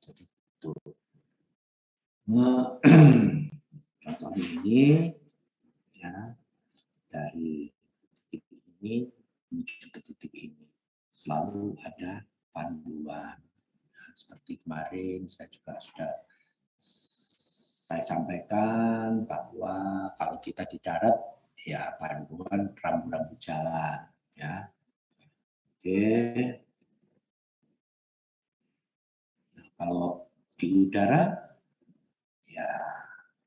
Jadi itu. Contoh ini ya dari titik ini menuju ke titik ini selalu ada panduan. Nah, seperti kemarin saya juga sudah saya sampaikan bahwa kalau kita di darat ya panduan rambu-rambu jalan ya. Oke. Nah, kalau di udara ya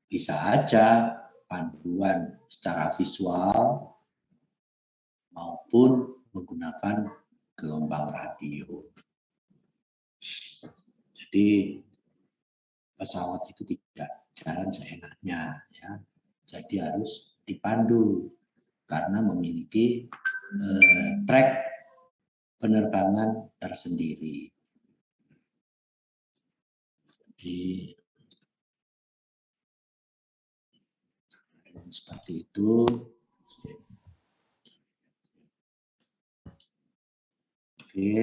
bisa aja panduan secara visual maupun menggunakan gelombang radio. Jadi pesawat itu tidak jalan seenaknya ya. Jadi harus dipandu karena memiliki trek penerbangan tersendiri. Jadi seperti itu. Oke.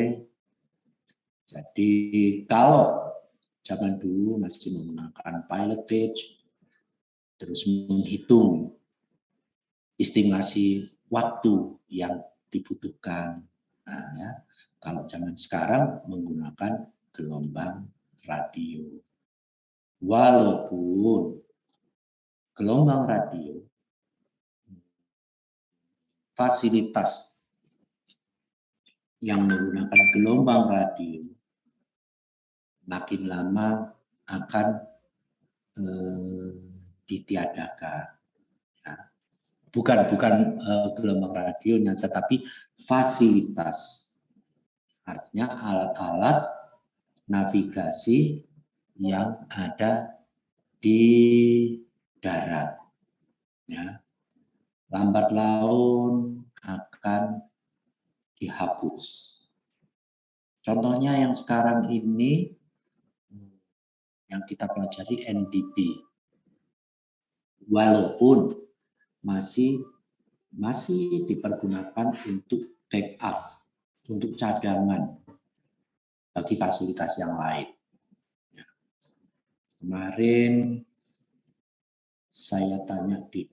Jadi kalau zaman dulu masih menggunakan pilot gauge, terus menghitung estimasi waktu yang dibutuhkan. Nah, ya, kalau zaman sekarang menggunakan gelombang radio. Walaupun gelombang radio fasilitas yang menggunakan gelombang radio makin lama akan ditiadakan. Ya. Bukan gelombang radionya, tetapi fasilitas. Artinya alat-alat navigasi yang ada di darat. Ya. Lambat laun akan dihapus. Contohnya yang sekarang ini yang kita pelajari NDP. Walaupun masih dipergunakan untuk backup, untuk cadangan bagi fasilitas yang lain. Ya. Kemarin saya tanya di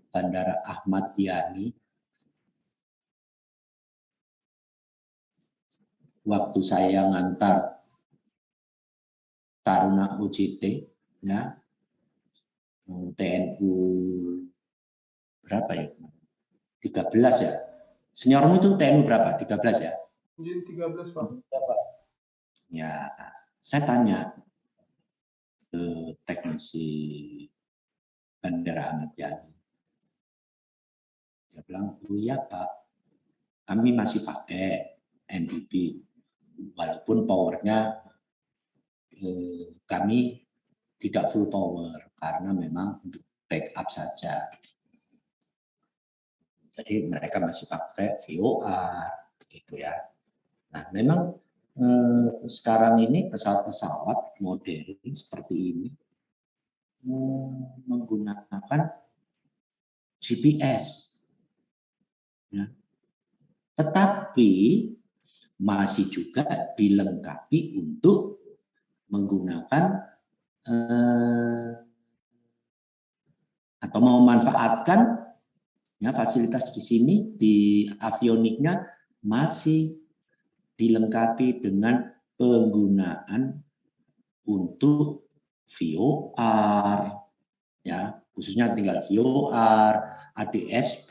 Bandara Ahmad Yani, waktu saya ngantar Taruna UJT, ya, TNU berapa ya? 13 ya. Seniormu itu TNU berapa? 13 ya? 13, Pak. Ya, saya tanya ke teknisi Bandara Ahmad Yani. Dia bilang, oh iya Pak, kami masih pakai NDP. Walaupun powernya kami tidak full power karena memang untuk backup saja. Jadi mereka masih pakai VOR, gitu ya. Nah, memang sekarang ini pesawat-pesawat modern seperti ini menggunakan GPS, ya. Tetapi masih juga dilengkapi untuk menggunakan atau memanfaatkan ya, fasilitas di sini di avioniknya masih dilengkapi dengan penggunaan untuk VOR, ya khususnya tinggal VOR, ADS-B,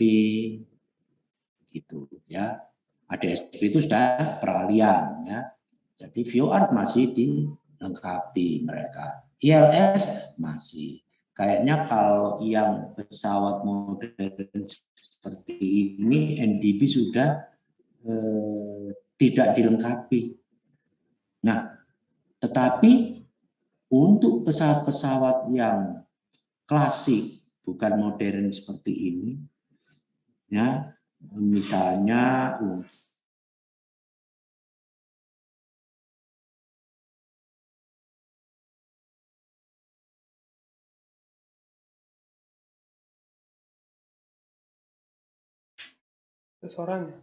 gitu ya. ADS-B itu sudah peralihan ya. Jadi VOR masih dilengkapi mereka. ILS masih. Kayaknya kalau yang pesawat modern seperti ini NDB sudah tidak dilengkapi. Nah, tetapi untuk pesawat-pesawat yang klasik, bukan modern seperti ini, ya, misalnya suaranya.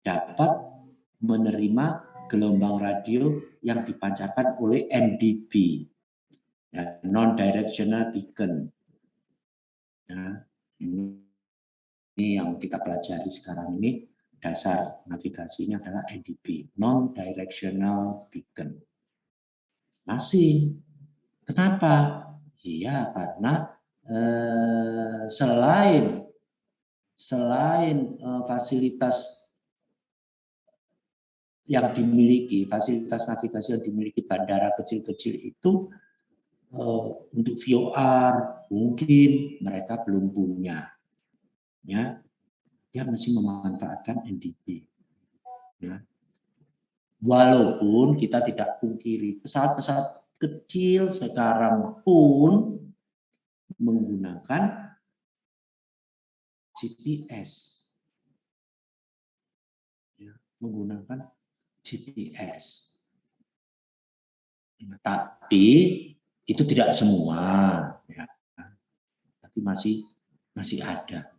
dapat menerima gelombang radio yang dipancarkan oleh NDB, ya, non-directional beacon. Nah, ini yang kita pelajari sekarang ini, dasar navigasi ini adalah NDB, non-directional beacon. Masih, kenapa? Iya, karena selain fasilitas yang dimiliki, fasilitas navigasi yang dimiliki bandara kecil-kecil itu untuk VOR mungkin mereka belum punya, ya, dia masih memanfaatkan NDB, ya. Walaupun kita tidak pungkiri pesawat-pesawat kecil sekarang pun menggunakan GPS, ya, menggunakan GPS. Nah, tapi itu tidak semua, ya. Tapi masih ada.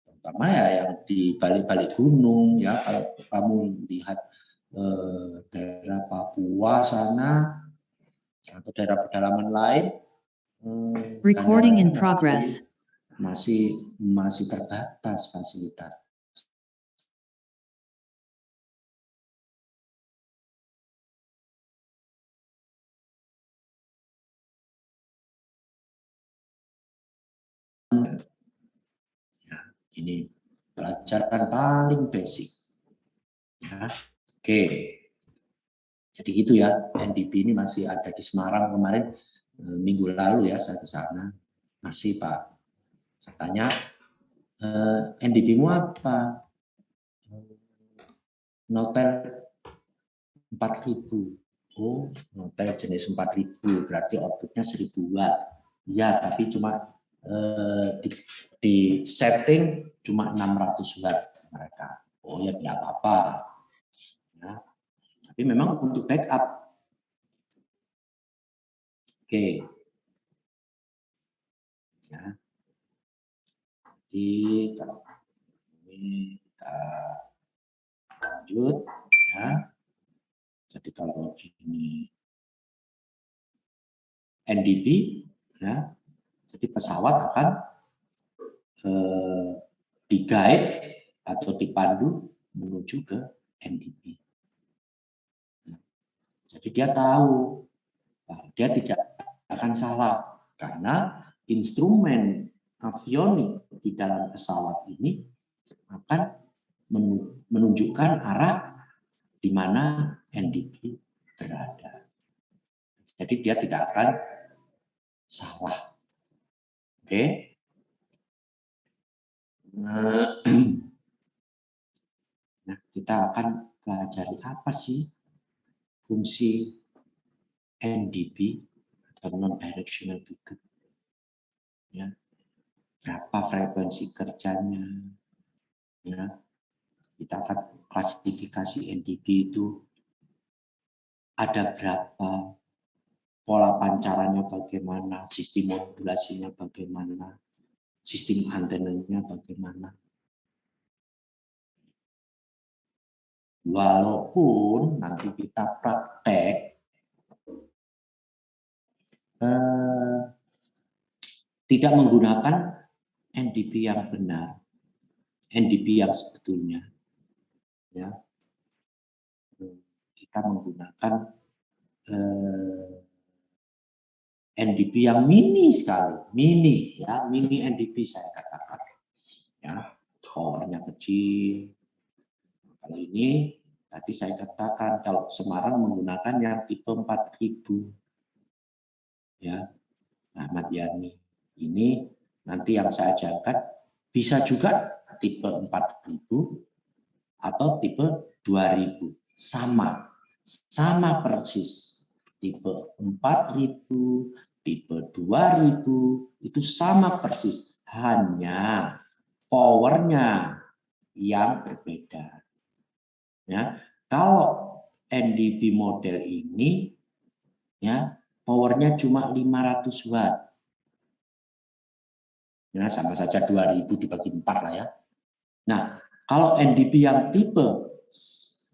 Terutama ya yang di balik-balik gunung, ya, kalau kamu lihat daerah Papua sana atau daerah pedalaman lain, recording in progress, masih terbatas fasilitas. Ya, ini pelajaran paling basic. Ya, oke. Jadi gitu ya, NDB ini masih ada di Semarang kemarin, minggu lalu ya saya ke sana. Masih Pak. Saya tanya, NDB-mu apa? Notel 4.000. Oh, notel jenis 4.000, berarti outputnya 1.000 watt. Ya, tapi cuma di setting cuma 600 watt mereka. Oh ya, tidak apa-apa. Ya. Tapi memang untuk backup. Oke. Ya. Jadi kalau ini kita lanjut, ya. Jadi kalau ini NDB, ya, jadi pesawat akan di-guide atau dipandu menuju ke NDB. Jadi dia tahu, dia tidak akan salah karena instrumen avionik di dalam pesawat ini akan menunjukkan arah di mana NDB berada. Jadi dia tidak akan salah. Oke. Nah, kita akan pelajari apa sih fungsi NDB atau non-directional beacon. Ya. Berapa frekuensi kerjanya? Ya. Kita akan klasifikasi NDB itu ada berapa, pola pancarannya bagaimana, sistem modulasinya bagaimana, sistem antenanya bagaimana. Walaupun nanti kita praktek tidak menggunakan NDB yang benar, NDB yang sebetulnya, ya, kita menggunakan NDB yang mini sekali, mini NDB saya katakan, ya, powernya kecil. Kalau ini tadi saya katakan kalau Semarang menggunakan yang tipe 4.000, ya, Ahmad Yani. Ini nanti yang saya ajarkan bisa juga tipe 4.000 atau tipe 2.000, sama persis. Tipe 4.000, tipe 2.000 itu sama persis, hanya powernya yang berbeda. Ya, kalau NDB model ini, ya, powernya cuma 500 watt. Ya, sama saja 2.000 dibagi 4 lah ya. Nah, Kalau NDP yang tipe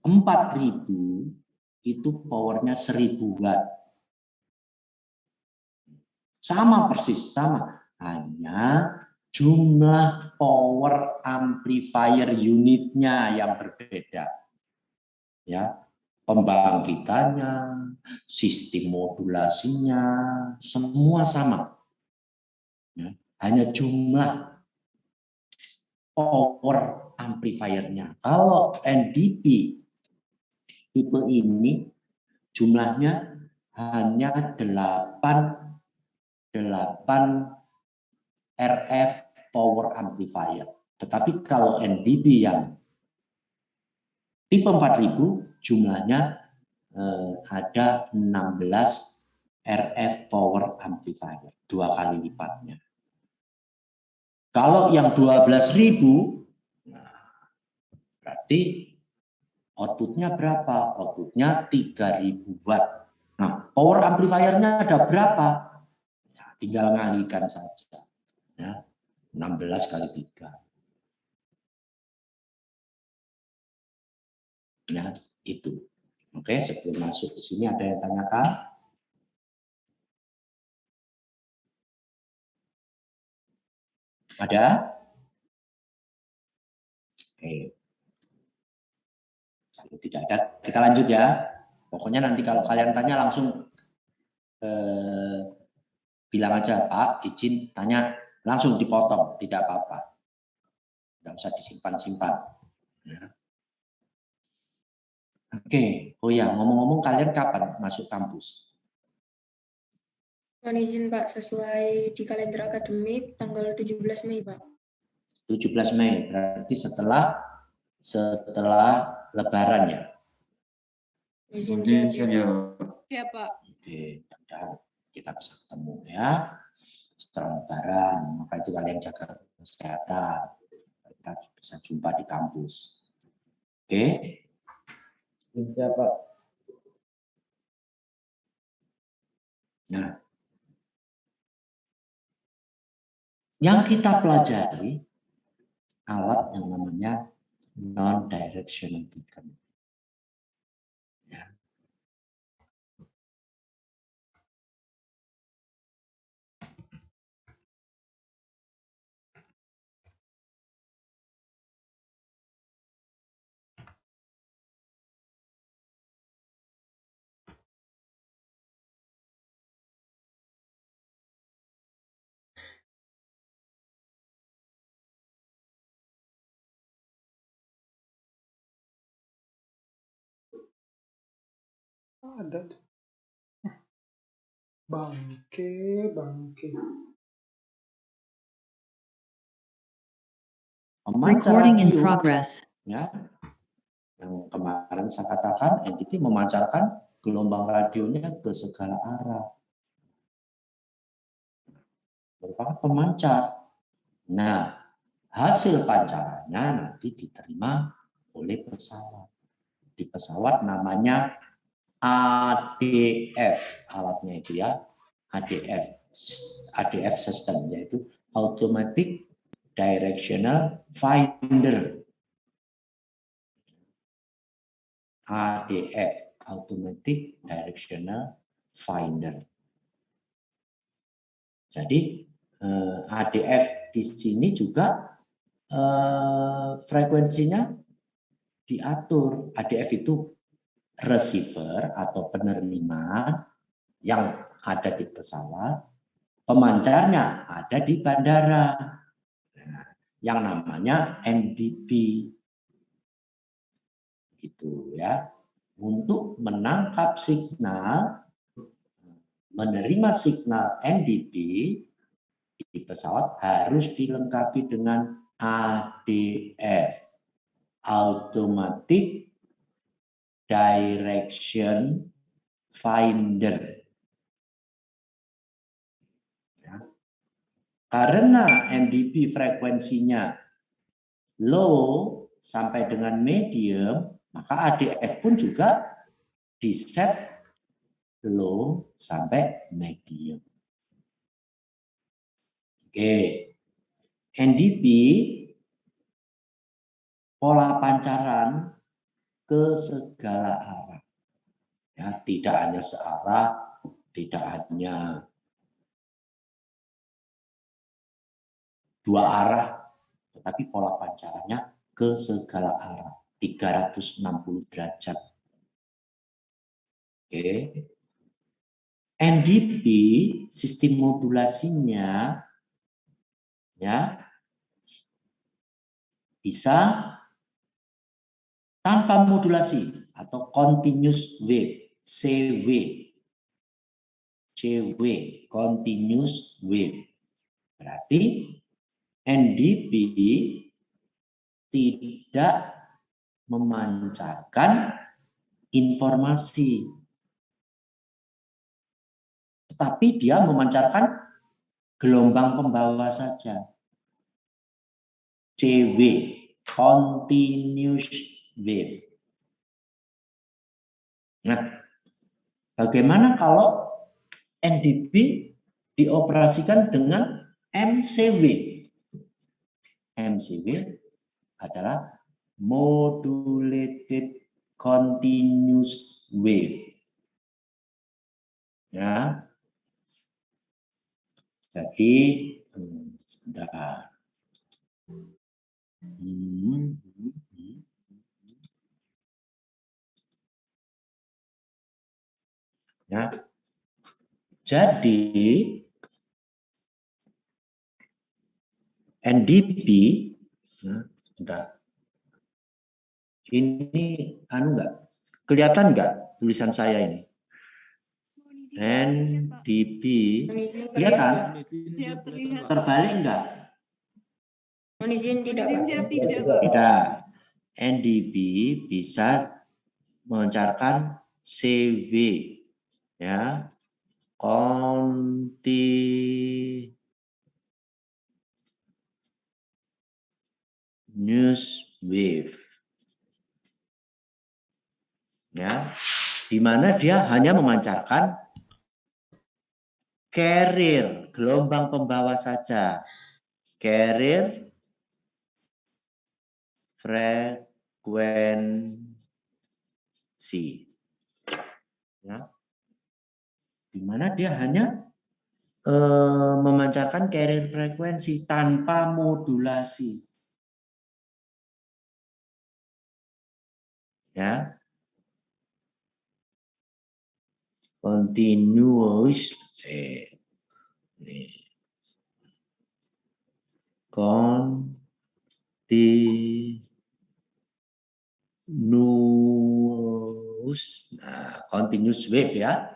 4000 itu powernya 1000 watt. Sama persis, sama. Hanya jumlah power amplifier unitnya yang berbeda. Ya, pembangkitannya, sistem modulasinya, semua sama. Ya, hanya jumlah power amplifiernya. Kalau NDP tipe ini jumlahnya hanya 8 RF power amplifier. Tetapi kalau NDP yang tipe 4000 jumlahnya ada 16 RF power amplifier, 2 kali lipatnya. Kalau yang 12.000, nah, berarti outputnya berapa? Outputnya 3000 watt. Nah, power amplifiernya ada berapa? Ya, tinggal ngalikan saja. Ya, 16 kali 3. Ya, itu. Oke, sebelum masuk ke sini ada yang tanyakan? Ada? Oke. Kalau tidak ada, kita lanjut ya. Pokoknya nanti kalau kalian tanya langsung bilang aja, Pak, izin tanya, langsung dipotong, tidak apa-apa. Tidak usah disimpan-simpan. Ya. Oke, oh ya, ngomong-ngomong kalian kapan masuk kampus? Mohon izin Pak, sesuai di kalender akademik tanggal 17 Mei Pak. 17 Mei, berarti setelah Lebaran ya? Izin ya Pak. Oke, dan kita bisa ketemu ya setelah Lebaran. Maka itu kalian jaga kesehatan. Kita bisa jumpa di kampus. Oke? Ya, Pak. Nah, yang kita pelajari alat yang namanya non-directional beacon. Ya. Ada. Bangke. Recording in progress. Ya, yang kemarin saya katakan, NDP memancarkan gelombang radionya ke segala arah. Merupakan pemancar. Nah, hasil pancarannya nanti diterima oleh pesawat. Di pesawat namanya ADF, alatnya itu ya, ADF system, yaitu Automatic Directional Finder. ADF, Automatic Directional Finder. Jadi ADF di sini juga frekuensinya diatur. ADF itu receiver atau penerima yang ada di pesawat, pemancarnya ada di bandara. Nah, yang namanya NDP. Gitu ya. Untuk menangkap signal, menerima signal NDP di pesawat harus dilengkapi dengan ADF, Automatic Direction Finder. Ya. Karena NDP frekuensinya low sampai dengan medium, maka ADF pun juga di-set low sampai medium. Oke, NDP pola pancaran ke segala arah. Ya, tidak hanya searah, tidak hanya dua arah, tetapi pola pancarannya ke segala arah, 360 derajat. Oke. NDP sistem modulasinya ya bisa tanpa modulasi atau continuous wave, CW. CW, continuous wave. Berarti NDP tidak memancarkan informasi, tetapi dia memancarkan gelombang pembawa saja. CW, continuous wave. Nah, bagaimana kalau NDP dioperasikan dengan MCW? MCW adalah modulated continuous wave. Ya. Jadi sebentar. Ya. Jadi NDP, nah, sebentar. Ini enggak kelihatan enggak tulisan saya ini? NDP kelihatan? Terbalik enggak? Mohon izin tidak, Pak. Tidak. NDP bisa memancarkan CW, ya, continuous wave, ya, di mana dia hanya memancarkan carrier, gelombang pembawa saja, carrier frekuensi, ya, di mana dia hanya memancarkan carrier frekuensi tanpa modulasi, ya, continuous, continuous wave, ya.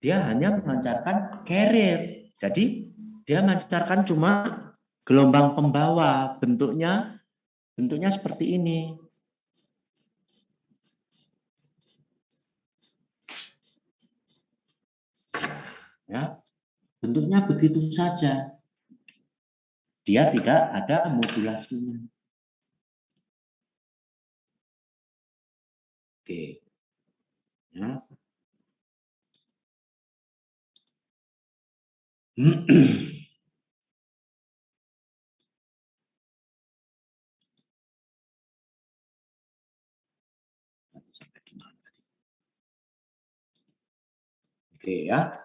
Dia hanya memancarkan carrier. Jadi dia memancarkan cuma gelombang pembawa, bentuknya seperti ini. Ya. Bentuknya begitu saja. Dia tidak ada modulasinya. Oke. Ya. Oke, ya.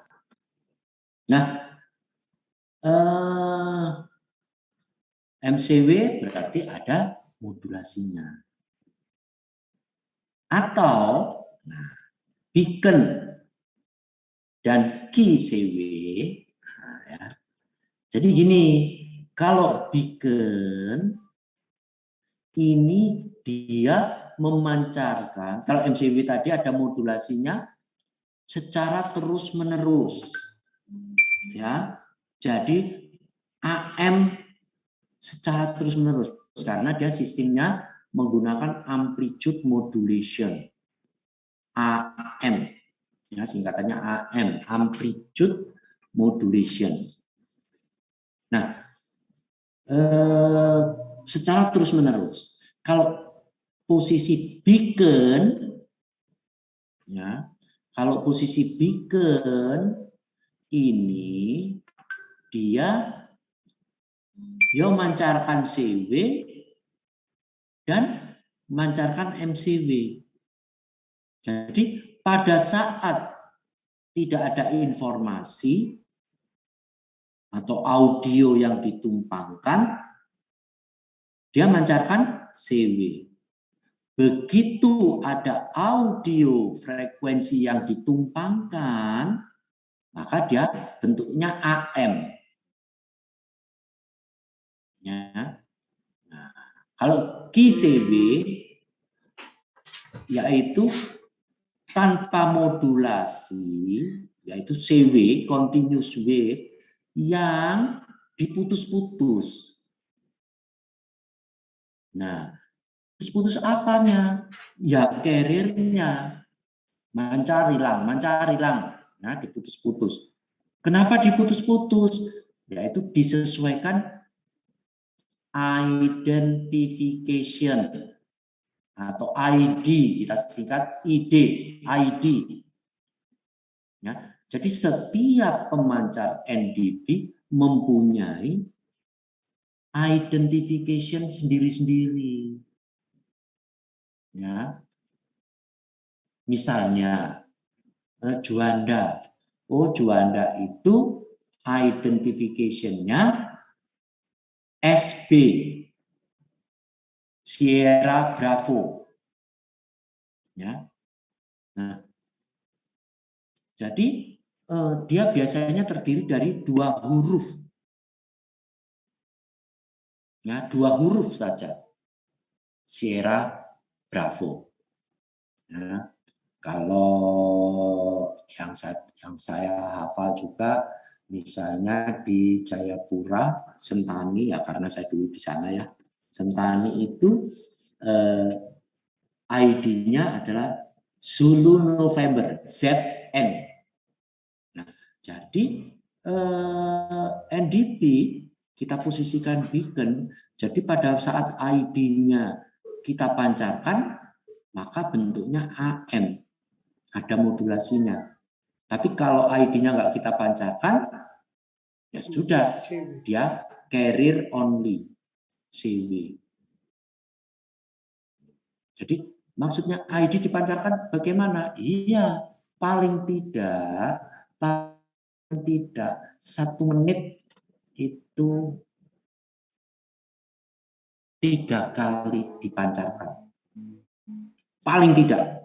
Nah, MCW berarti ada modulasinya. Atau beacon dan KCW. Nah, ya. Jadi gini, kalau beacon ini dia memancarkan, kalau MCW tadi ada modulasinya secara terus-menerus. Ya. Jadi AM secara terus-menerus karena dia sistemnya menggunakan amplitude modulation. AM. Ya, singkatannya AM, amplitude modulation. Nah, secara terus-menerus. Kalau posisi beacon, ya, kalau posisi beacon ini dia dia memancarkan CW dan memancarkan MCW. Jadi pada saat tidak ada informasi atau audio yang ditumpangkan, dia memancarkan CW. Begitu ada audio frekuensi yang ditumpangkan, maka dia bentuknya AM. Ya. Nah, kalau QCW yaitu tanpa modulasi, yaitu CW, continuous wave, yang diputus-putus. Nah, putus-putus apanya? Ya carrier-nya. Mancar hilang. Nah, diputus-putus. Kenapa diputus-putus? Yaitu disesuaikan identification atau ID, kita singkat ID. Ya, jadi setiap pemancar NDP mempunyai identification sendiri-sendiri. Ya, misalnya Juanda. Oh, Juanda itu identification-nya SB, Sierra Bravo. Ya. Nah, jadi dia biasanya terdiri dari 2 huruf. Ya, 2 huruf saja. Sierra Bravo. Ya. Kalau yang saya hafal juga, misalnya di Jayapura, Sentani, ya karena saya dulu di sana ya. Sentani itu ID-nya adalah Zulu November, ZN. Nah, jadi NDP kita posisikan beacon, jadi pada saat ID-nya kita pancarkan, maka bentuknya AM, ada modulasinya. Tapi kalau ID-nya nggak kita pancarkan, ya sudah, dia carrier only, CW. Jadi maksudnya ID dipancarkan bagaimana? Iya, paling tidak 1 menit itu 3 kali dipancarkan. Paling tidak.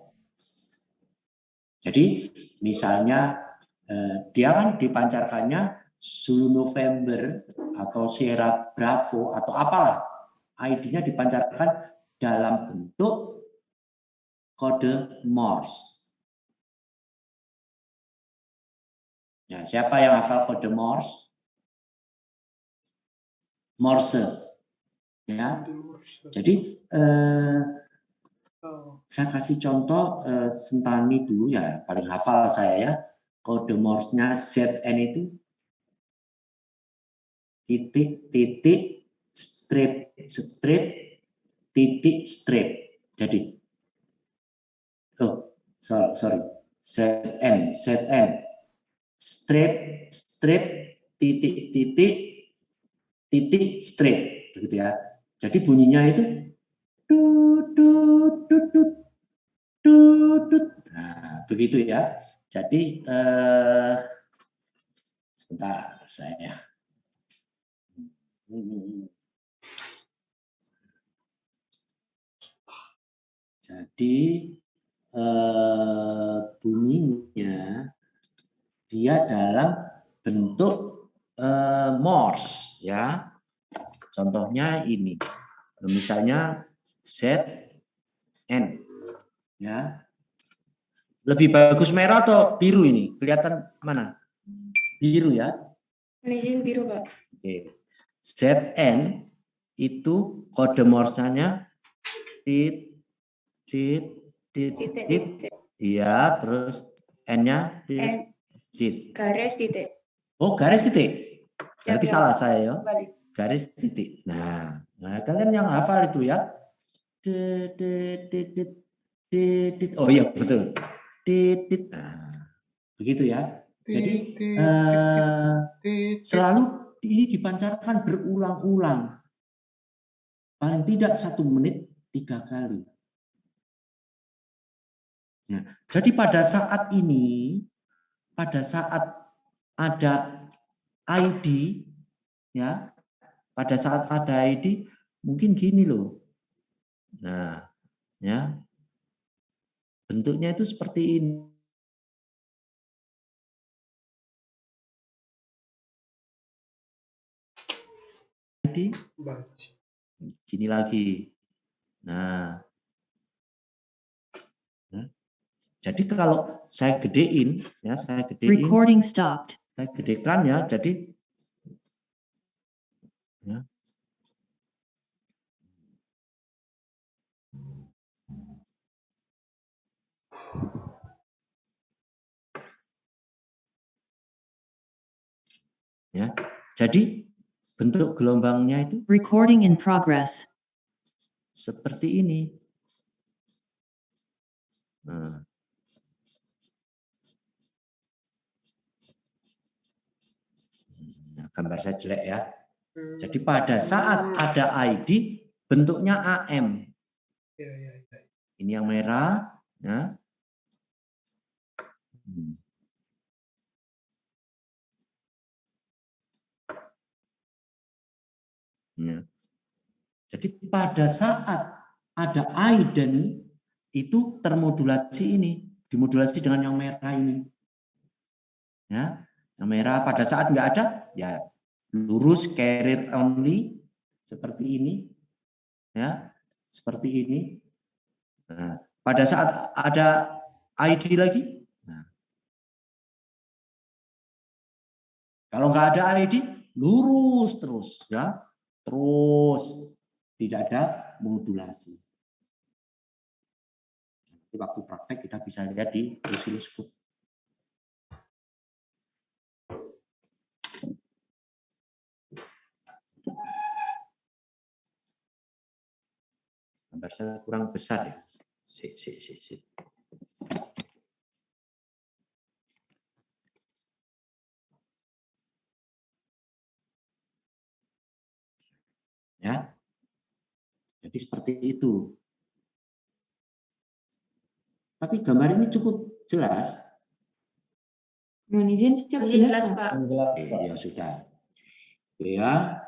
Jadi misalnya dia kan dipancarkannya Zulu November atau Sierra Bravo atau apalah. ID-nya dipancarkan dalam bentuk kode Morse. Ya, siapa yang hafal kode Morse? Morse. Ya. Jadi saya kasih contoh Sentani dulu ya, paling hafal saya ya. Kode Morse-nya ZN itu titik, strip, titik, strip. Jadi, sorry, ZN, strip, titik, strip, begitu ya. Jadi bunyinya itu nah, begitu ya. Jadi sebentar saya. Jadi bunyinya dia dalam bentuk Morse ya. Contohnya ini. Misalnya ZN ya. Lebih bagus merah atau biru ini? Kelihatan mana? Biru ya. Izin biru, Pak. Oke. ZN itu kode Morse-nya titik. Iya, terus N-nya titik. Garis titik. Oh, garis titik. Berarti Ya, salah saya ya. balik. Garis titik. Nah, kalian yang hafal itu ya. Oh iya, betul. Nah, begitu ya. Jadi selalu ini dipancarkan berulang-ulang. Paling tidak 1 menit 3 kali. Nah, jadi pada saat ini, pada saat ada ID, ya, pada saat ada ID, mungkin gini loh. Nah, ya, bentuknya itu seperti ini. ID, gini lagi. Nah, jadi kalau saya gedein, ya, saya gedein. Recording stopped. Saya gedekan ya, jadi ya. Ya, jadi bentuk gelombangnya itu Recording in progress. seperti ini. Nah, gambar saya jelek ya. Jadi pada saat ada ID, bentuknya AM. Ini yang merah, ya. Ya. Jadi pada saat ada ident itu termodulasi ini, dimodulasi dengan yang merah ini. Ya, yang merah pada saat nggak ada, ya lurus carrier only seperti ini, ya, seperti ini. Nah, pada saat ada ID lagi, nah, kalau nggak ada ID, lurus terus, ya, terus tidak ada modulasi. Nanti waktu praktek kita bisa lihat di osiloskop. Gambar saya kurang besar ya. Ya. Jadi seperti itu. Tapi gambar ini cukup jelas. Mohon izin, siap jelas, Pak. Ya sudah. Oke ya.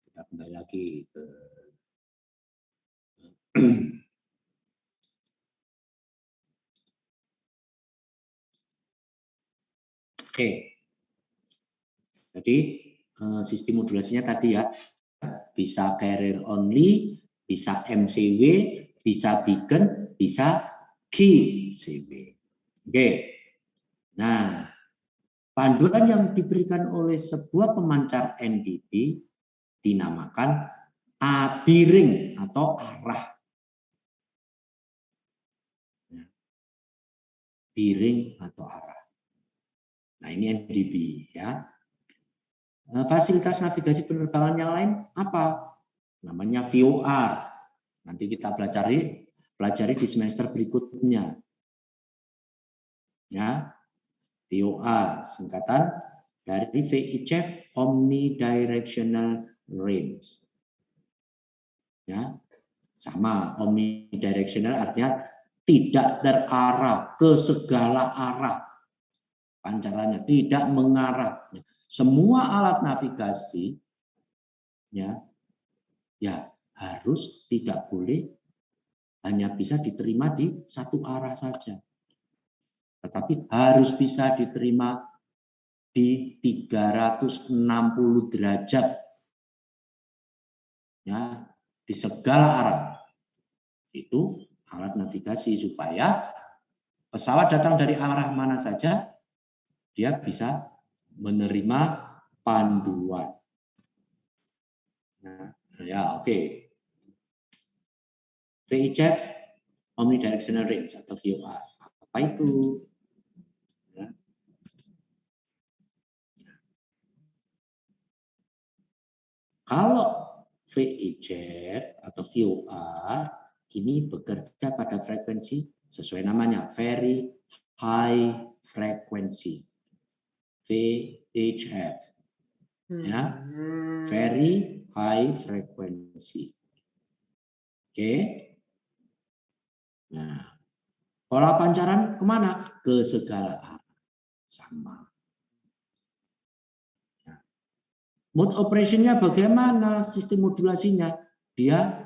Kita kembali lagi ke Oke. Jadi sistem modulasinya tadi ya, bisa carrier only, bisa MCW, bisa beacon, bisa GCW. Oke. Nah, panduan yang diberikan oleh sebuah pemancar NDP dinamakan abiring atau arah. Biring atau arah. Nah, ini NDP ya. Fasilitas navigasi penerbangan yang lain apa? Namanya VOR. Nanti kita pelajari di semester berikutnya. Ya. VOR singkatan dari VHF Omnidirectional Range. Ya. Sama, omnidirectional artinya tidak terarah ke segala arah. Pancarannya tidak mengarah. Semua alat navigasi ya harus tidak boleh hanya bisa diterima di satu arah saja. Tetapi harus bisa diterima di 360 derajat. Ya, di segala arah. Itu alat navigasi supaya pesawat datang dari arah mana saja dia bisa menerima panduan. Nah, ya oke. VHF Omnidirectional Range atau VOR. Apa itu? Ya. Kalau VHF atau VOR ini bekerja pada frekuensi sesuai namanya, very high frequency. VHF. Ya, very high frequency. Oke. Nah, pola pancaran kemana? Ke segala arah. Sama. Nah, mode operation-nya bagaimana? Sistem modulasinya? Dia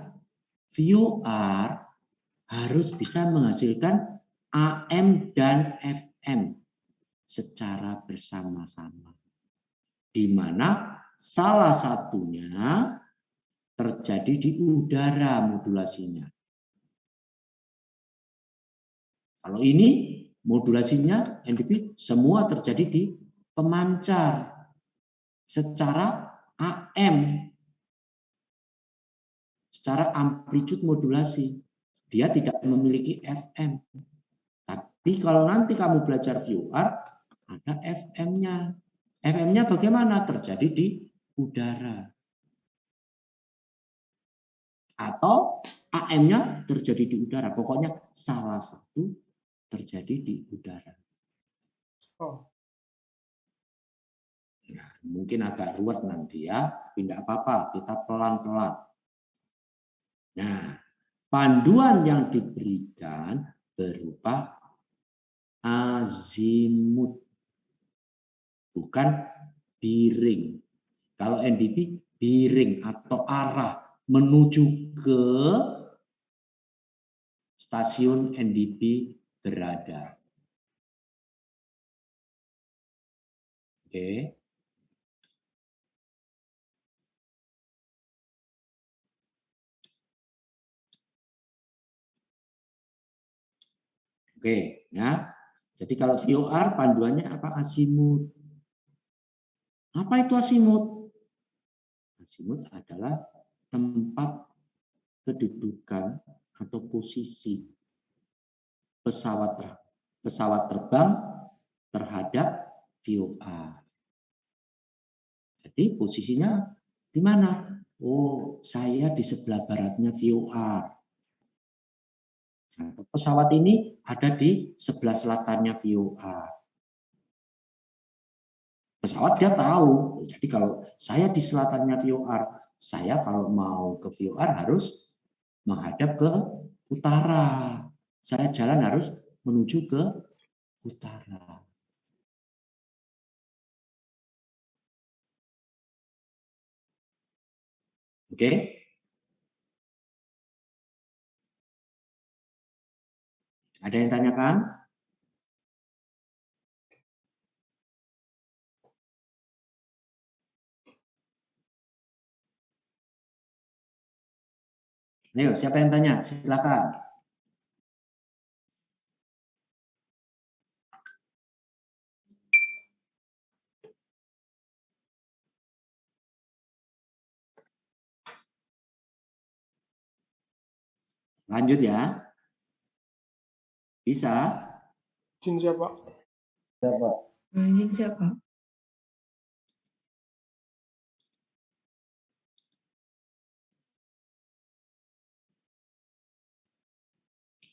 VOR harus bisa menghasilkan AM dan FM secara bersama-sama. Di mana salah satunya terjadi di udara modulasinya. Kalau ini modulasinya NDP semua terjadi di pemancar secara AM, secara amplitude modulasi. Dia tidak memiliki FM. Tapi kalau nanti kamu belajar VOR, ada FM-nya. FM-nya bagaimana? Terjadi di udara. Atau AM-nya terjadi di udara. Pokoknya salah satu terjadi di udara. Oh. Nah, mungkin agak ruwet nanti ya. Tidak apa-apa, kita pelan-pelan. Nah, panduan yang diberikan berupa azimut, bukan biring. Kalau NDP biring atau arah menuju ke stasiun NDP berada. Oke. Oke, ya. Jadi kalau VOR panduannya apa? Azimut. Apa itu azimut? Azimut adalah tempat kedudukan atau posisi pesawat terbang terhadap VOR. Jadi posisinya di mana? Oh, saya di sebelah baratnya VOR. Nah, pesawat ini ada di sebelah selatannya VOR. Pesawat dia tahu. Jadi kalau saya di selatannya VOR, saya kalau mau ke VOR harus menghadap ke utara. Saya jalan harus menuju ke utara. Oke? Ada yang tanyakan? Ayo, siapa yang tanya? Silakan. Lanjut ya. Bisa? Izin siapa? Izin siapa?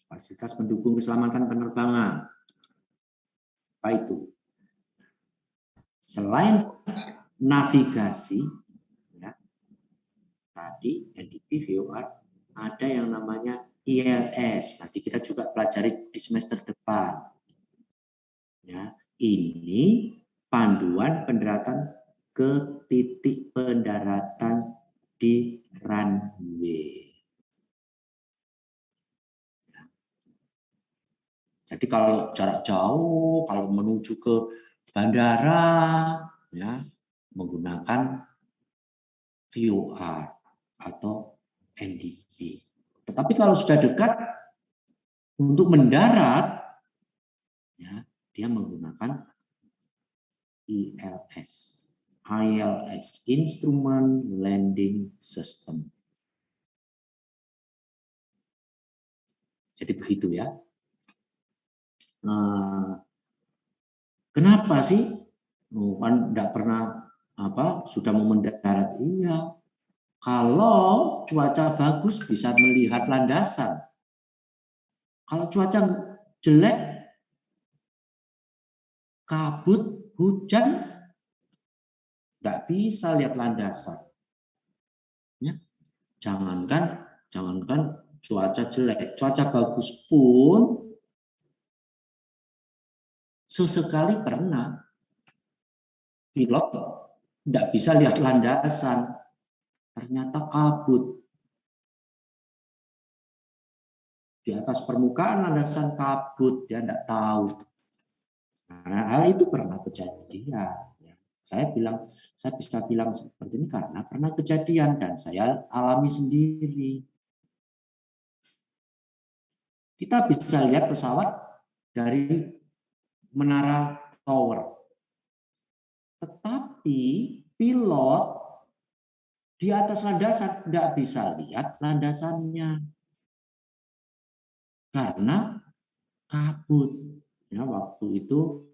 Fasilitas pendukung keselamatan penerbangan. Apa itu? Selain navigasi, ya, tadi NDP VOR ada yang namanya ILS. Nanti kita juga pelajari di semester depan. Ya, ini panduan pendaratan ke titik pendaratan di runway. Jadi kalau jarak jauh, kalau menuju ke bandara, ya menggunakan VOR atau NDP. Tetapi kalau sudah dekat untuk mendarat, ya dia menggunakan ILS, Instrument Landing System. Jadi begitu ya. Kenapa sih? Kan tidak pernah sudah mau mendarat? Iya. Kalau cuaca bagus bisa melihat landasan. Kalau cuaca jelek, kabut, hujan nggak bisa lihat landasan. Ya. Jangankan cuaca jelek, cuaca bagus pun sesekali pernah pilot nggak bisa lihat landasan, ternyata kabut. Di atas permukaan landasan kabut, dia nggak tahu. Nah, hal itu pernah kejadian. Saya bisa bilang seperti ini karena pernah kejadian dan saya alami sendiri. Kita bisa lihat pesawat dari menara tower. Tetapi pilot di atas landasan tidak bisa lihat landasannya. Karena kabut. Ya, waktu itu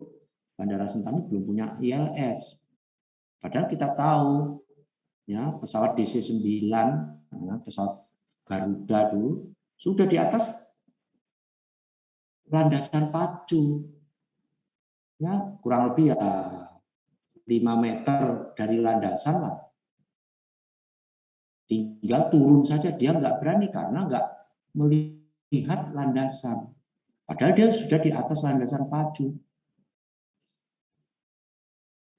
Bandara Sentani belum punya ILS. Padahal kita tahu ya pesawat DC-9, ya, pesawat Garuda dulu sudah di atas landasan pacu. Ya, kurang lebih ya 5 meter dari landasan lah. Tinggal turun saja, dia nggak berani karena nggak melihat landasan. Padahal dia sudah di atas landasan pacu.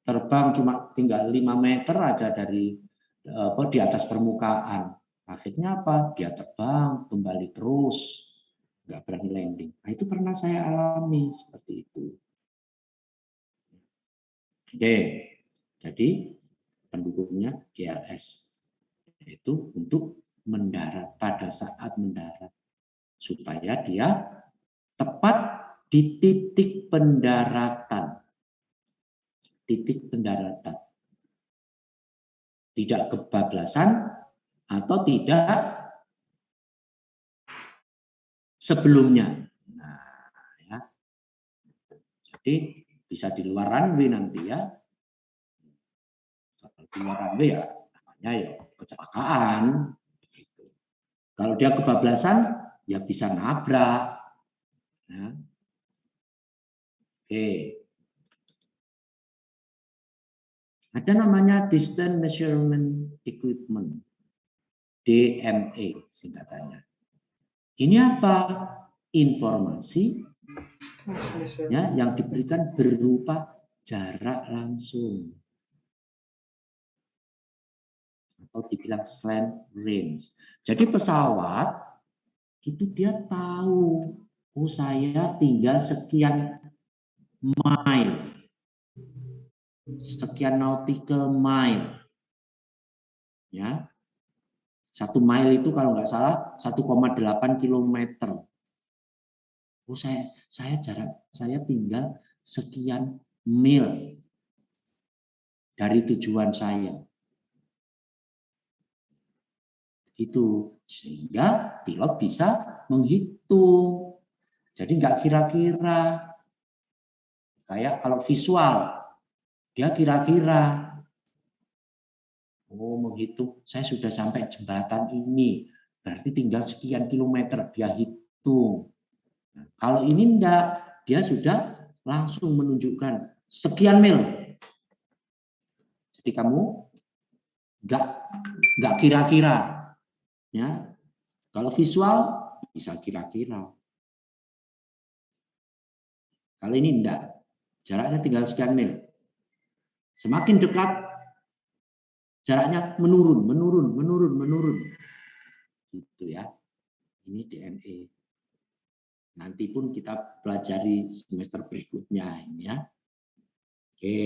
Terbang cuma tinggal 5 meter aja dari di atas permukaan. Akhirnya apa? Dia terbang kembali terus, nggak berani landing. Nah, itu pernah saya alami seperti itu. Oke, jadi pendukungnya GLS itu untuk mendarat pada saat mendarat supaya dia tepat di titik pendaratan. Titik pendaratan. Tidak kebablasan atau tidak sebelumnya. Nah, ya. Jadi bisa di luar runway nanti ya. Kalau di luar runway ya namanya ya kecelakaan. Gitu. Kalau dia kebablasan ya bisa nabrak. Ya. Oke. Ada namanya Distance Measurement Equipment, DME singkatannya. Ini apa? Informasi ya, yang diberikan berupa jarak langsung atau dibilang slant range. Jadi pesawat itu dia tahu, oh saya tinggal sekian mile. Sekian nautical mile. Ya. 1 mile itu kalau nggak salah 1,8 kilometer. Oh, saya tinggal sekian mil dari tujuan saya. Itu sehingga pilot bisa menghitung. Jadi nggak kira-kira. Kayak kalau visual, dia kira-kira. Oh, menghitung, saya sudah sampai jembatan ini, berarti tinggal sekian kilometer, dia hitung. Nah, kalau ini enggak, dia sudah langsung menunjukkan sekian mil. Jadi kamu enggak kira-kira, ya. Kalau visual bisa kira-kira. Kalau ini enggak, jaraknya tinggal sekian mil. Semakin dekat jaraknya menurun. Gitu ya. Ini DME. Nanti pun kita pelajari semester berikutnya ini ya. Oke.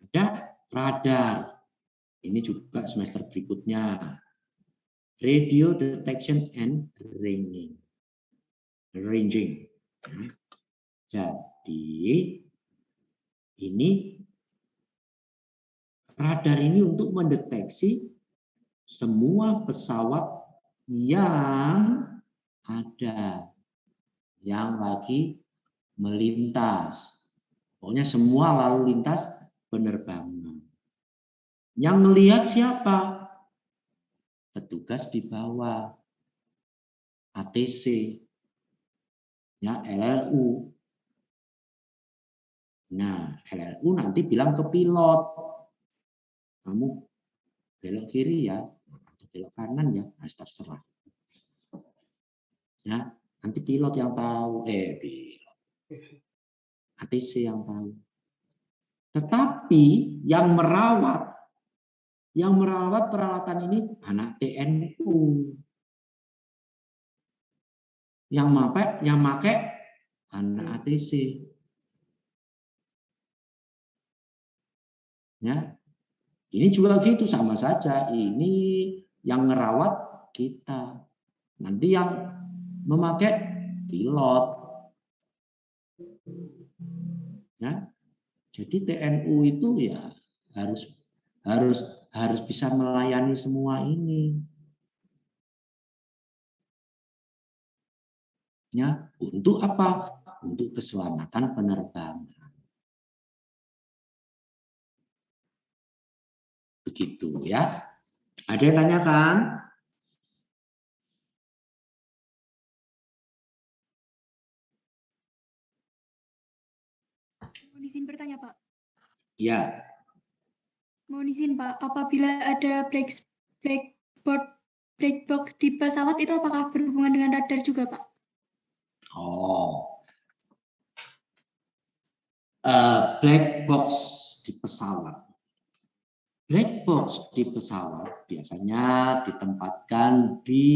Ada radar. Ini juga semester berikutnya. Radio detection and ranging. Jadi ini radar ini untuk mendeteksi semua pesawat yang ada yang lagi melintas. Pokoknya semua lalu lintas penerbangan. Yang melihat siapa? Petugas di bawah. ATC, ya, LLU. Nah, LLU nanti bilang ke pilot, kamu belok kiri ya, atau belok kanan ya, nah, terserah. Ya, nanti pilot yang tahu, pilot, ATC yang tahu. Tetapi yang merawat peralatan ini anak TNU. Yang make anak ATC. Ya. Ini juga gitu, sama saja. Ini yang merawat kita. Nanti yang memakai pilot. Ya. Jadi TNU itu ya harus bisa melayani semua ini. Ya, untuk apa? Untuk keselamatan penerbangan. Begitu ya. Ada yang tanyakan? Mohon izin bertanya, Pak. Ya. Mohon izin, Pak. Apabila ada black box di pesawat itu apakah berhubungan dengan radar juga, Pak? Black box di pesawat. Black box di pesawat biasanya ditempatkan di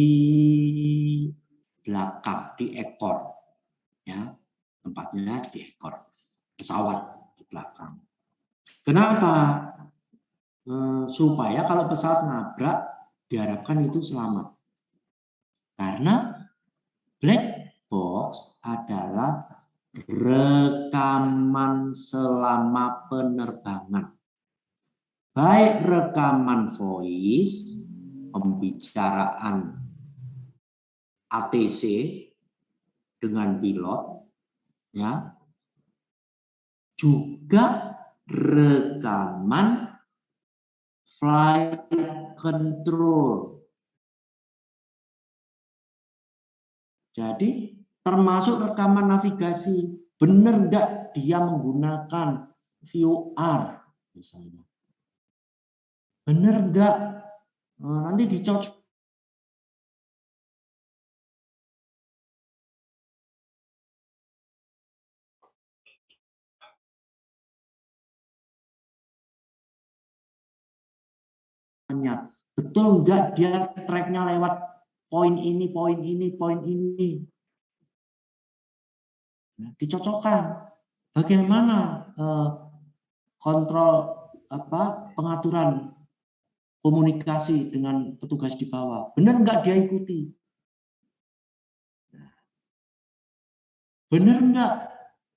belakang, di ekor. Ya, tempatnya di ekor pesawat di belakang. Kenapa? Supaya kalau pesawat nabrak diharapkan itu selamat. Karena black box adalah rekaman selama penerbangan. Baik rekaman voice, pembicaraan ATC dengan pilot, ya, juga rekaman flight control. Jadi termasuk rekaman navigasi. Benar nggak dia menggunakan VOR misalnya? Benar nggak? Nanti dicocok. Betul nggak dia tracknya lewat poin ini, poin ini, poin ini? Nah, dicocokkan. Bagaimana kontrol pengaturan komunikasi dengan petugas di bawah? Benar nggak dia ikuti? Benar nggak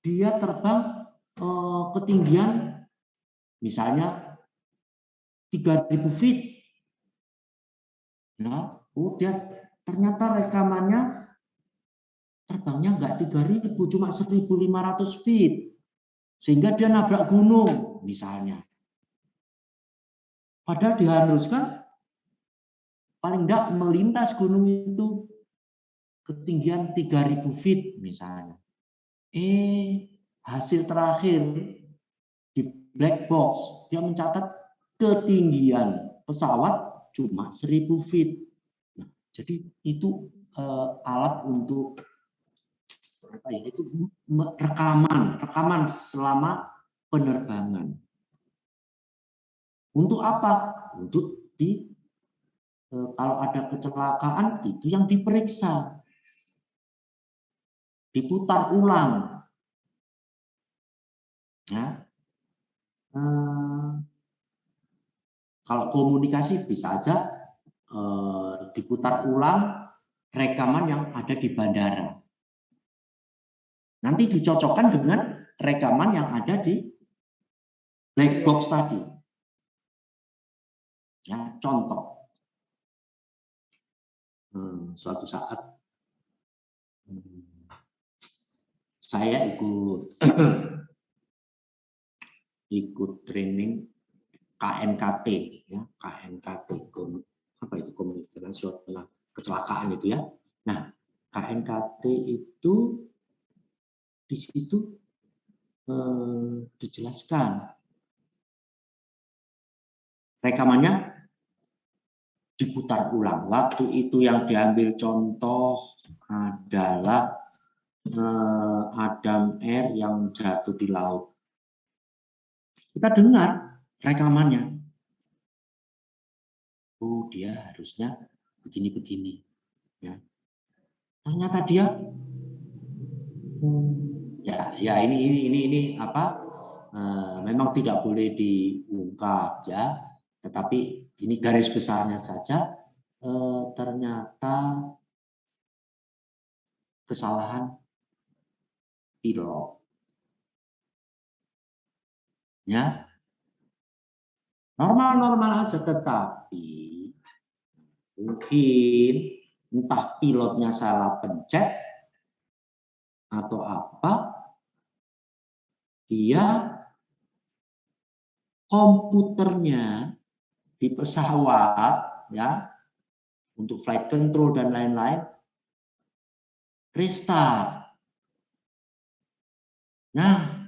dia terbang ketinggian misalnya 3.000 feet? Nah, dia ternyata rekamannya terbangnya nggak 3.000, cuma 1.500 feet. Sehingga dia nabrak gunung misalnya. Padahal diharuskan paling enggak melintas gunung itu ketinggian 3.000 feet misalnya. Hasil terakhir di black box dia mencatat ketinggian pesawat cuma 1.000 feet. Nah, jadi itu alat untuk itu rekaman selama penerbangan. Untuk apa? Untuk kalau ada kecelakaan itu yang diperiksa, diputar ulang. Ya. Kalau komunikasi bisa aja diputar ulang rekaman yang ada di bandara. Nanti dicocokkan dengan rekaman yang ada di black box tadi. Ya, contoh. Suatu saat saya ikut training KNKT, ya, KNKT, apa itu komunikasi nasional kecelakaan itu ya. Nah, KNKT itu di situ dijelaskan. Rekamannya diputar ulang. Waktu itu yang diambil contoh adalah Adam R yang jatuh di laut. Kita dengar rekamannya. Oh, dia harusnya begini-begini. Ya. Ternyata dia ya ini apa? Memang tidak boleh diungkap ya. Tetapi ini garis besarnya saja. Ternyata kesalahan pilot. Ya. Normal-normal aja, tetapi mungkin entah pilotnya salah pencet atau apa, dia komputernya di pesawat ya untuk flight control dan lain-lain restart. Nah,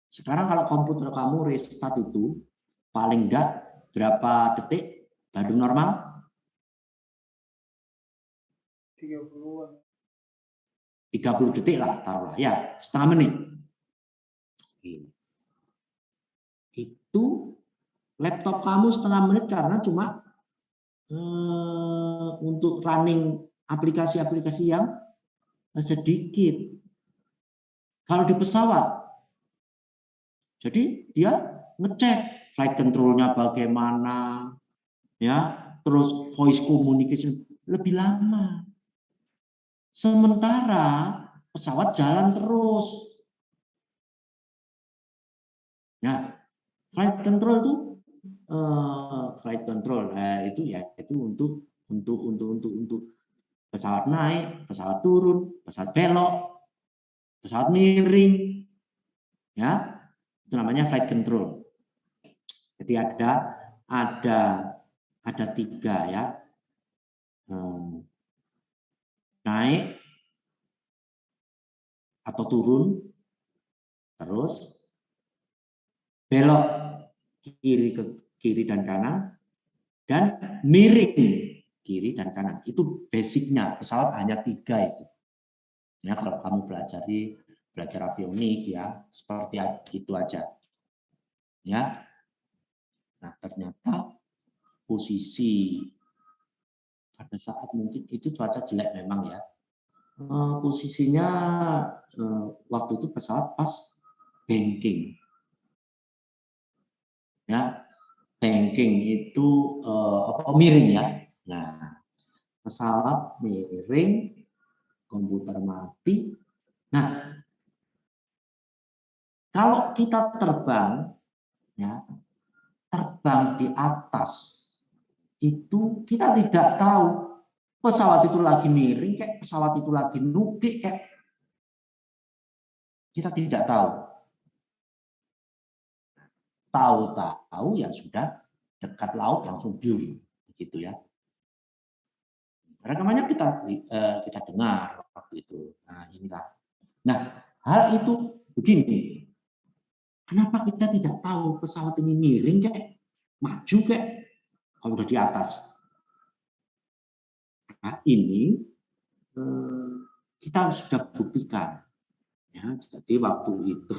sekarang kalau komputer kamu restart itu paling enggak berapa detik baru normal? 30-an. 30 detik lah, taruhlah ya, setengah menit. Itu laptop kamu setengah menit karena cuma untuk running aplikasi-aplikasi yang sedikit. Kalau di pesawat, jadi dia ngecek flight control-nya bagaimana, ya, terus voice communication lebih lama. Sementara pesawat jalan terus. Ya, flight control itu itu ya itu untuk pesawat naik, pesawat turun, pesawat belok, pesawat miring, ya itu namanya flight control. Jadi ada 3 ya, naik atau turun, terus belok kiri ke kiri dan kanan, dan miring kiri dan kanan. Itu basicnya, pesawat hanya 3 itu. Ya, kalau kamu belajar avionik ya seperti itu aja. Ya. Nah, ternyata posisi pada saat mungkin itu cuaca jelek memang ya. Posisinya waktu itu pesawat pas banking. Ya, banking itu miring ya. Nah, pesawat miring, komputer mati. Nah, kalau kita terbang, ya, terbang di atas, itu kita tidak tahu pesawat itu lagi miring, kayak pesawat itu lagi nukik, kayak kita tidak tahu. Tahu-tahu ya sudah dekat laut langsung biu, gitu ya. Rekamannya kita dengar waktu itu. Nah, inilah. Nah, hal itu begini. Kenapa kita tidak tahu pesawat ini miring kayak maju kayak kalau udah di atas? Nah, ini kita sudah buktikan. Ya, jadi waktu itu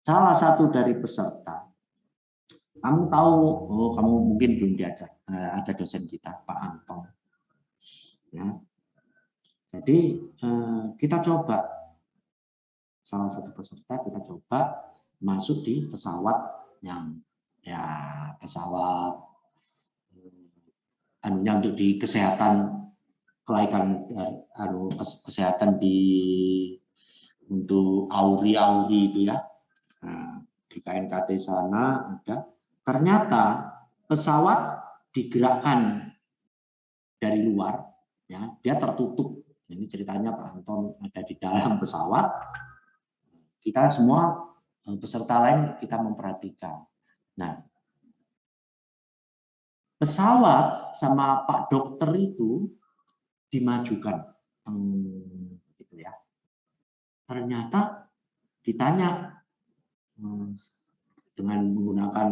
salah satu dari peserta, kamu tahu, kamu mungkin belum diajar, ada dosen kita, Pak Anton. Ya. Jadi kita coba, salah satu peserta kita coba masuk di pesawat yang ya pesawat anunya untuk di kesehatan kelaikan kesehatan untuk auri itu ya. Nah, di KNKT sana ada. Ternyata pesawat digerakkan dari luar, ya, dia tertutup. Ini ceritanya Pak Anton ada di dalam pesawat. Kita semua peserta lain kita memperhatikan. Nah, pesawat sama Pak Dokter itu dimajukan, gitu ya. Ternyata ditanya dengan menggunakan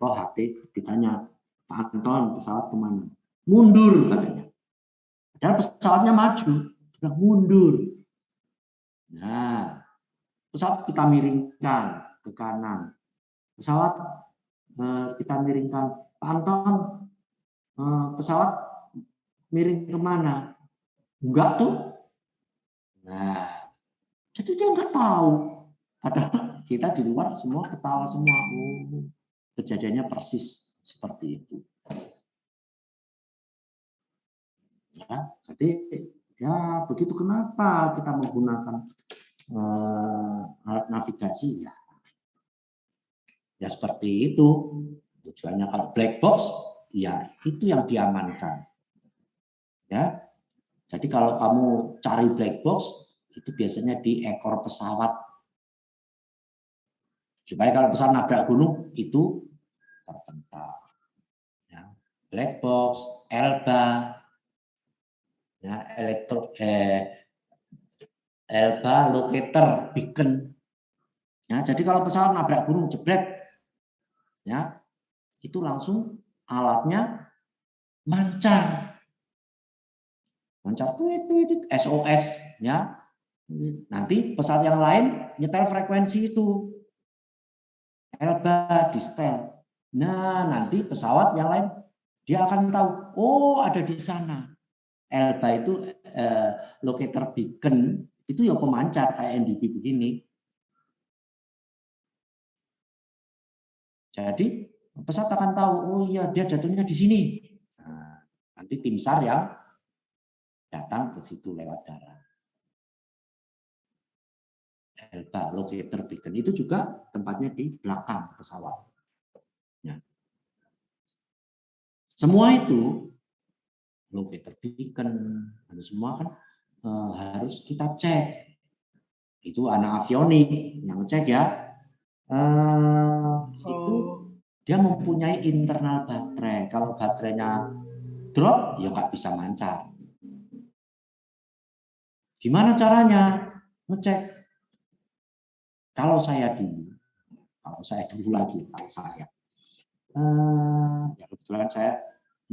HT, ditanya, Pak Anton, pesawat kemana? Mundur katanya. Padahal pesawatnya maju, dia mundur. Nah, pesawat kita miringkan ke kanan. Pesawat kita miringkan, Pak Anton, pesawat miring kemana? Enggak tuh. Nah, jadi dia nggak tahu. Padahal kita di luar semua ketawa semua. Oh, kejadiannya persis seperti itu. Ya, jadi ya begitu. Kenapa kita menggunakan alat navigasi? Ya seperti itu. Tujuannya kalau black box, ya itu yang diamankan. Ya, jadi kalau kamu cari black box, itu biasanya di ekor pesawat. Supaya kalau pesawat nabrak gunung, itu terpental. Ya. Black box, ELBA, ya, ELBA locator beacon. Ya, jadi kalau pesawat nabrak gunung, jebret, ya, itu langsung alatnya mancar. Mancar, SOS, ya. Nanti pesawat yang lain nyetel frekuensi itu. ELBA di setel. Nah, nanti pesawat yang lain dia akan tahu, oh ada di sana. ELBA itu locator beacon, itu ya pemancar kayak NDP begini. Jadi pesawat akan tahu, oh iya dia jatuhnya di sini. Nah, nanti tim SAR yang datang ke situ lewat darat. ELBA locator beacon itu juga tempatnya di belakang pesawat. Ya. Semua itu locator beacon, semua kan harus kita cek. Itu anak avionik yang ngecek ya. Itu dia mempunyai internal baterai. Kalau baterainya drop, ya nggak bisa mancar. Gimana caranya ngecek? Kalau saya dulu lagi, ya kebetulan saya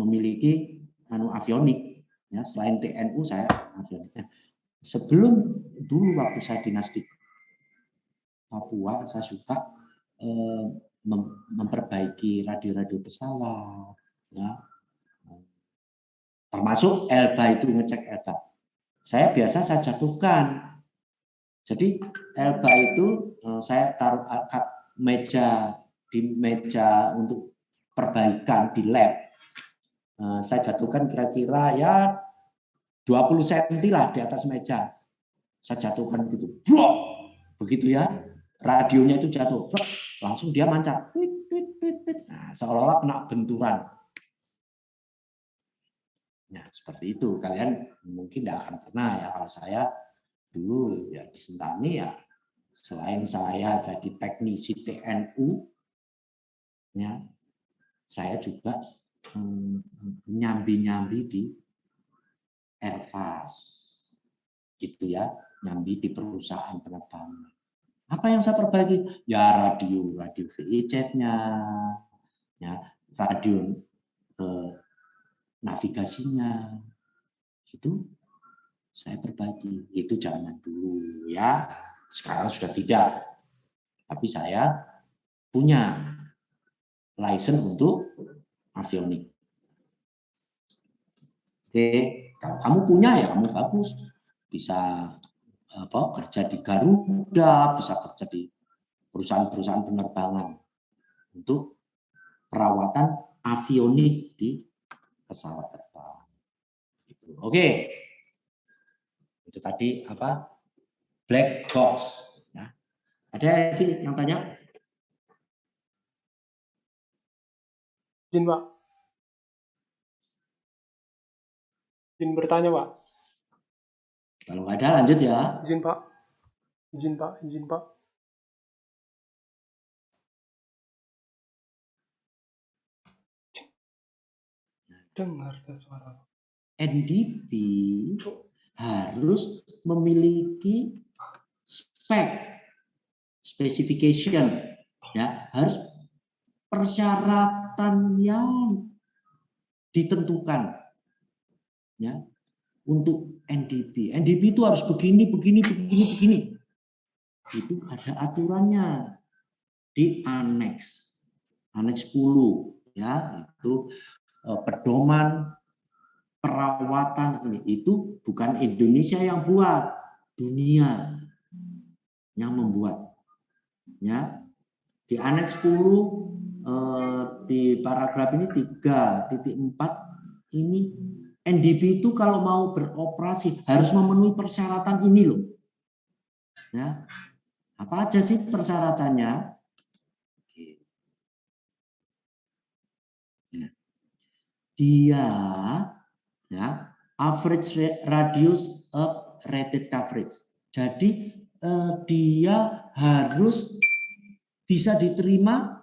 memiliki avionik, ya selain TNU saya avionik. Sebelum dulu waktu saya dinas di Papua, saya suka memperbaiki radio-radio pesawat, ya. Termasuk ELBA itu, ngecek ELBA. Saya jatuhkan. Jadi ELBA itu saya taruh di meja untuk perbaikan di lab. Saya jatuhkan kira-kira ya 20 cm lah di atas meja. Saya jatuhkan gitu. Bro! Begitu ya. Radionya itu jatuh. Bro! Langsung dia mancar. Nah, seolah-olah kena benturan. Nah, seperti itu. Kalian mungkin tidak akan pernah ya. Kalau saya dulu ya di Sentani ya, selain saya jadi teknisi TNU, ya, saya juga nyambi-nyambi di Airfast, gitu ya, nyambi di perusahaan penerbangan. Apa yang saya perbaiki? Ya radio VHF-nya, ya radio navigasinya, itu saya perbaiki. Itu zaman dulu ya, sekarang sudah tidak. Tapi saya punya license untuk avionik. Oke, kalau kamu punya ya kamu bagus, bisa kerja di Garuda, bisa kerja di perusahaan-perusahaan penerbangan untuk perawatan avionik di pesawat terbang. Oke, itu tadi black box. Ya. Ada lagi yang tanya? Izin Pak. Izin bertanya Pak. Kalau nggak ada lanjut ya. Izin Pak. Izin Pak. Izin Pak. Dengar suara. NDP harus memiliki spek specification, ya, harus persyaratan yang ditentukan, ya, untuk NDP. NDP itu harus begini. Itu ada aturannya di aneks 10, ya, itu pedoman perawatan ini. Itu bukan Indonesia yang buat, dunia yang membuat, ya. Di aneks 10 di paragraf ini 3.4 ini NDP itu kalau mau beroperasi harus memenuhi persyaratan ini loh, ya. Apa aja sih persyaratannya? Dia, ya, average radius of rated coverage. Jadi dia harus bisa diterima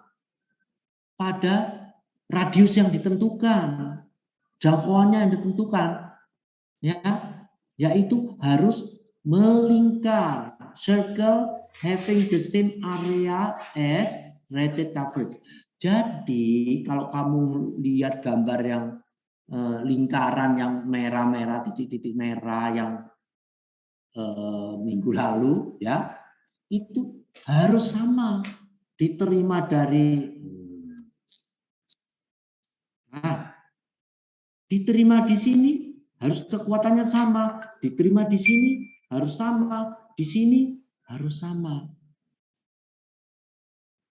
pada radius yang ditentukan, jangkauannya yang ditentukan, ya, yaitu harus melingkar, circle having the same area as rated coverage. Jadi kalau kamu lihat gambar yang lingkaran yang merah-merah, titik-titik merah yang minggu lalu, ya, itu harus sama diterima dari diterima di sini harus kekuatannya sama, diterima di sini harus sama, di sini harus sama,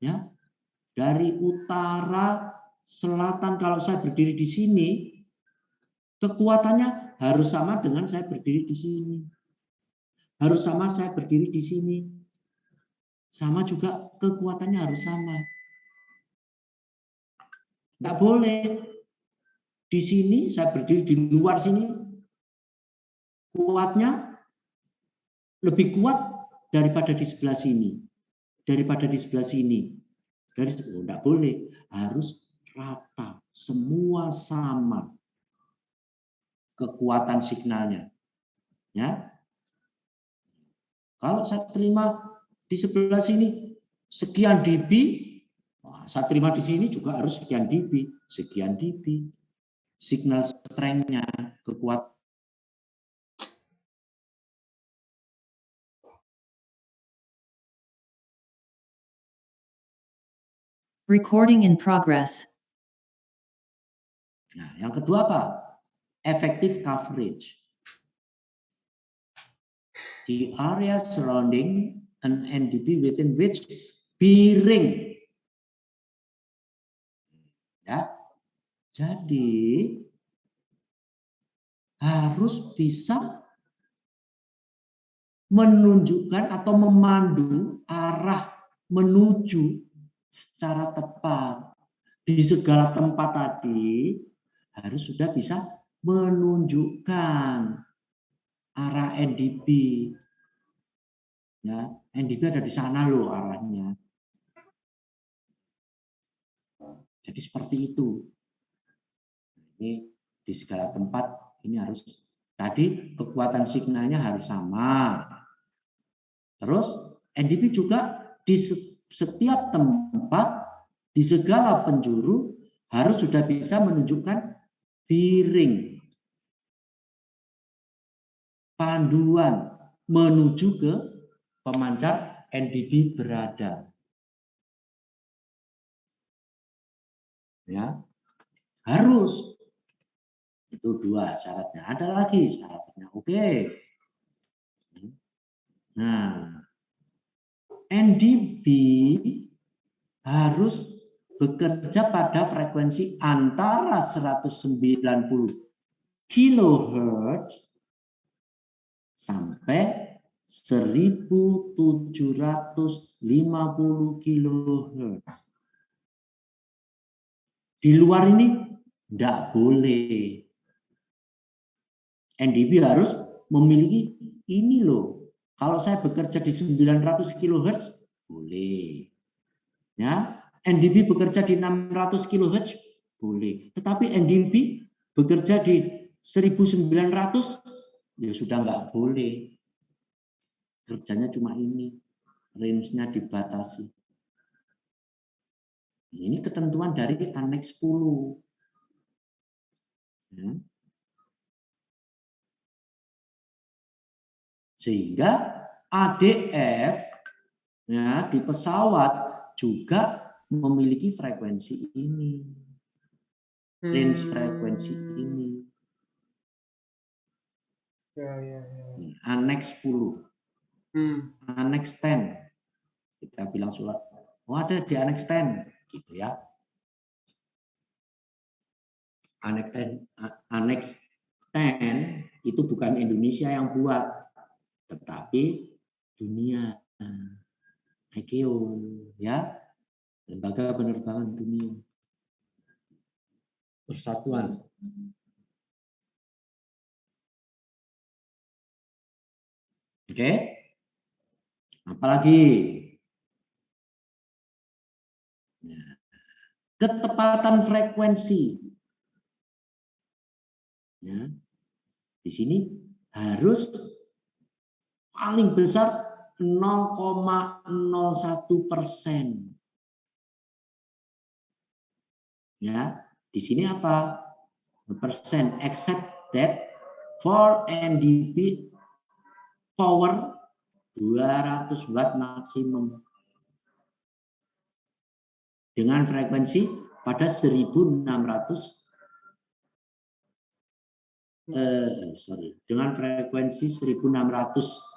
ya. Dari utara selatan kalau saya berdiri di sini kekuatannya harus sama dengan saya berdiri di sini, harus sama saya berdiri di sini, sama juga kekuatannya harus sama. Nggak boleh di sini saya berdiri di luar sini kuatnya lebih kuat daripada di sebelah sini, daripada di sebelah sini. Enggak boleh, harus rata, semua sama kekuatan signalnya, ya. Kalau saya terima di sebelah sini sekian dB, saya terima di sini juga harus sekian dB, signal strength-nya, kekuatan. Recording in progress. Nah, yang kedua apa? Effective coverage. The area surrounding an NDP within which bearing. Ya. Jadi harus bisa menunjukkan atau memandu arah menuju secara tepat di segala tempat tadi, harus sudah bisa menunjukkan arah NDP, ya. NDP ada di sana loh arahnya. Jadi seperti itu. Ini di segala tempat ini harus, tadi kekuatan signalnya harus sama. Terus NDP juga di setiap tempat, di segala penjuru harus sudah bisa menunjukkan bearing, panduan menuju ke pemancar NDP berada. Ya, harus. Itu dua syaratnya. Ada lagi syaratnya. Oke. Nah, NDP harus bekerja pada frekuensi antara 190 kHz sampai 1750 kHz. Di luar ini enggak boleh. NDP harus memiliki ini loh. Kalau saya bekerja di 900 kHz, boleh. Ya, NDP bekerja di 600 kHz, boleh. Tetapi NDP bekerja di 1900, ya sudah nggak boleh. Kerjanya cuma ini. range-nya dibatasi. Ini ketentuan dari Aneks 10. Ya. Sehingga ADF ya, di pesawat juga memiliki frekuensi ini. Range frekuensi ini. Ya. Aneks 10. Aneks 10. Kita bilang surat, oh ada di Aneks 10. Gitu ya. Aneks 10 itu bukan Indonesia yang buat, tetapi dunia. ICAO, ya, lembaga penerbangan dunia, persatuan. Oke, apalagi ketepatan frekuensi. Ya, di sini harus paling besar 0,01%. Ya, di sini apa? Persen, except that for NDP power 200 watt maksimum dengan frekuensi pada 1600 dengan frekuensi 1600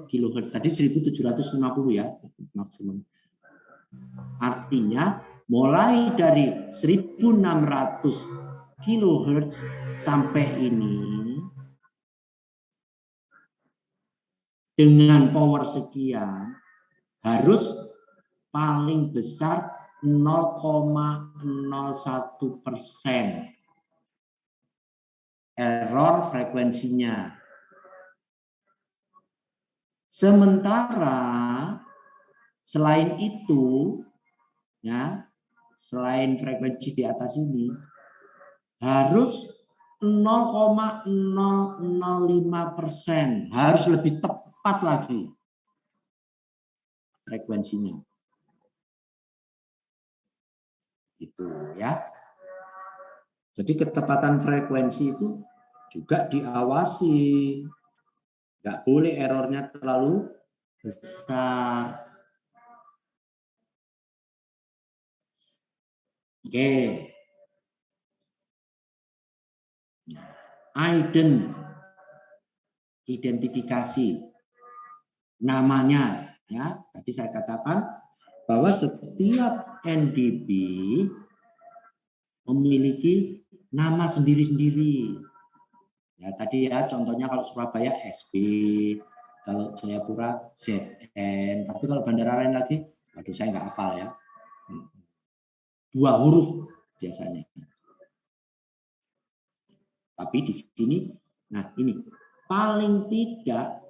kHz, tadi 1750 ya maksimum. Artinya mulai dari 1600 kHz sampai ini dengan power sekian harus paling besar 0,01% error frekuensinya. Sementara selain itu, ya, selain frekuensi di atas ini, harus 0,005%, harus lebih tepat lagi frekuensinya. Itu ya. Jadi ketepatan frekuensi itu juga diawasi. Nggak boleh errornya terlalu besar. Oke. Identifikasi namanya ya. Tadi saya katakan bahwa setiap NDP memiliki nama sendiri-sendiri. Ya tadi ya contohnya kalau Surabaya SB, kalau Jayapura ZN, tapi kalau bandara lain lagi, aduh saya nggak hafal ya. 2 huruf biasanya. Tapi di sini, nah ini paling tidak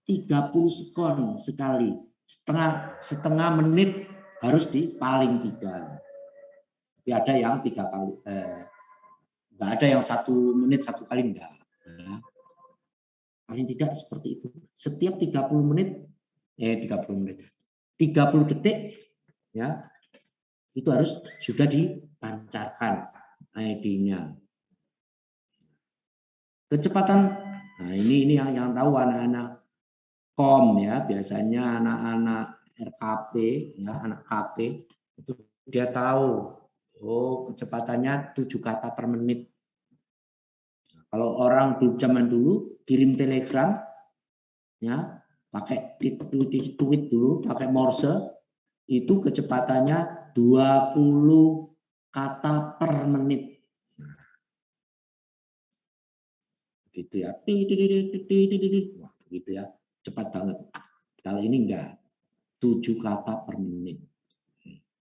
30 sekon sekali, setengah menit harus di paling tidak. Tapi ada yang 3 kali, enggak ada yang 1 menit 1 kali enggak. Ya. Paling tidak seperti itu. Setiap 30 menit, 30 detik, ya itu harus sudah dipancarkan ID-nya. Kecepatan, nah ini yang tahu anak-anak kom ya, biasanya anak-anak RKP ya, anak KP itu dia tahu, oh kecepatannya 7 kata per menit. Kalau orang zaman dulu kirim telegram ya, pakai tweet dulu, pakai Morse, itu kecepatannya 20 kata per menit. Gitu ya. Wah, gitu ya. Cepat banget. Kalau ini enggak. 7 kata per menit.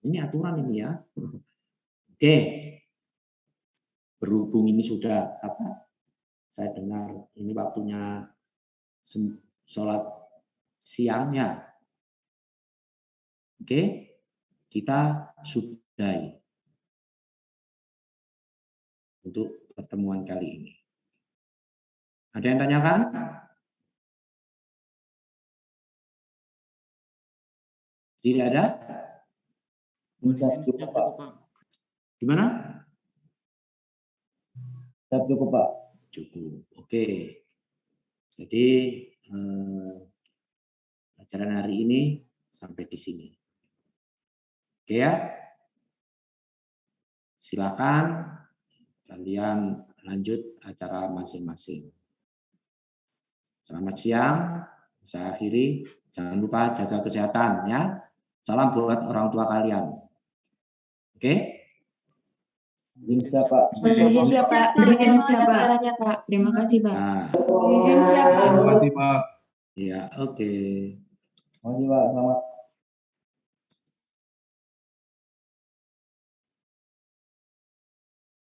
Ini aturan ini ya. Oke. Berhubung ini sudah apa? Saya dengar ini waktunya sholat siang ya. Oke. Kita sudahi untuk pertemuan kali ini. Ada yang tanyakan? Tidak ada? Sudah cukup, Pak. Gimana? Sudah cukup, Pak. Cukup. Oke. Jadi pelajaran hari ini sampai di sini. Oke ya. Silakan kalian lanjut acara masing-masing. Selamat siang. Saya akhiri. Jangan lupa jaga kesehatan ya. Salam buat orang tua kalian. Oke? Izin siapa? Izin siapa? Izin siapa? Caranya, Pak. Terima kasih, Pak. Nah, Izin siapa? Terima kasih, Pak. ya, oke. Terima kasih, Pak. Selamat.